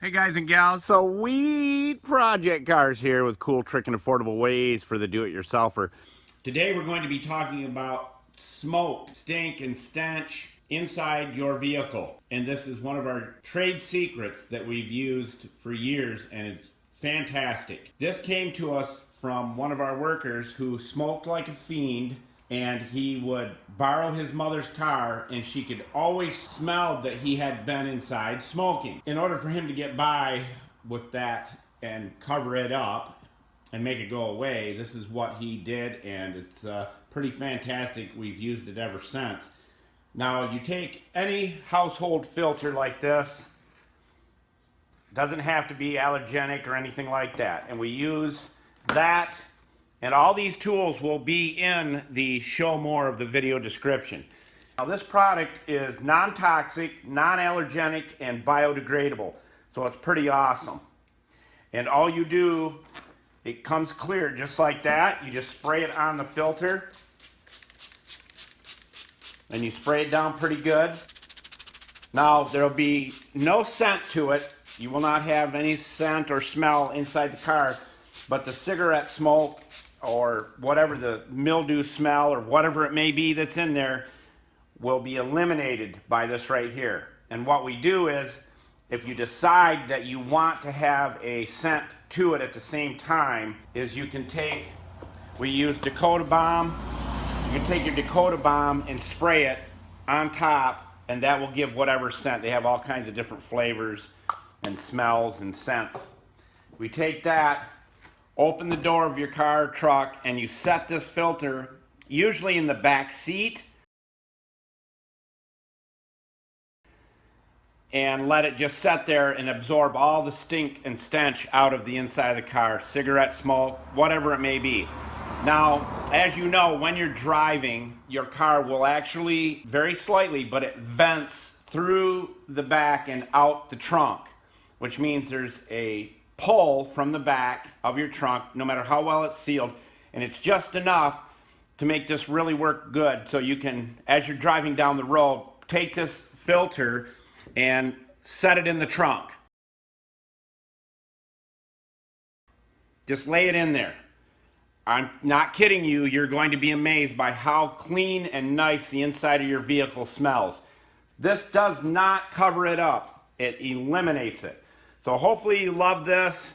Hey guys and gals, so Weed Project Cars here with cool, trick, and affordable ways for the do-it-yourselfer. Today we're going to be talking about smoke, stink, and stench inside your vehicle. And this is one of our trade secrets that we've used for years, and it's fantastic. This came to us from one of our workers who smoked like a fiend, and he would borrow his mother's car and she could always smell that he had been inside smoking. In order for him to get by with that and cover it up and make it go away, this is what he did, and it's pretty fantastic. We've used it ever since. Now you take any household filter like this, doesn't have to be allergenic or anything like that, and we use that. And all these tools will be in the show more of the video description. Now this product is non-toxic, non-allergenic, and biodegradable. So it's pretty awesome. And all you do, it comes clear just like that. You just spray it on the filter. And you spray it down pretty good. Now there'll be no scent to it. You will not have any scent or smell inside the car. But the cigarette smoke, or whatever the mildew smell or whatever it may be that's in there, will be eliminated by this right here. And what we do is, if you decide that you want to have a scent to it at the same time, is you can take, we use Dakota Bomb, you can take your Dakota Bomb and spray it on top, and that will give whatever scent. They have all kinds of different flavors and smells and scents. We take that, open the door of your car or truck, and you set this filter usually in the back seat and let it just sit there and absorb all the stink and stench out of the inside of the car, cigarette smoke, whatever it may be. Now, as you know, when you're driving, your car will actually, very slightly, but it vents through the back and out the trunk, which means there's a pull from the back of your trunk, no matter how well it's sealed, and it's just enough to make this really work good. So you can, as you're driving down the road, take this filter and set it in the trunk. Just lay it in there. I'm not kidding you, you're going to be amazed by how clean and nice the inside of your vehicle smells. This does not cover it up, it eliminates it. So hopefully you love this.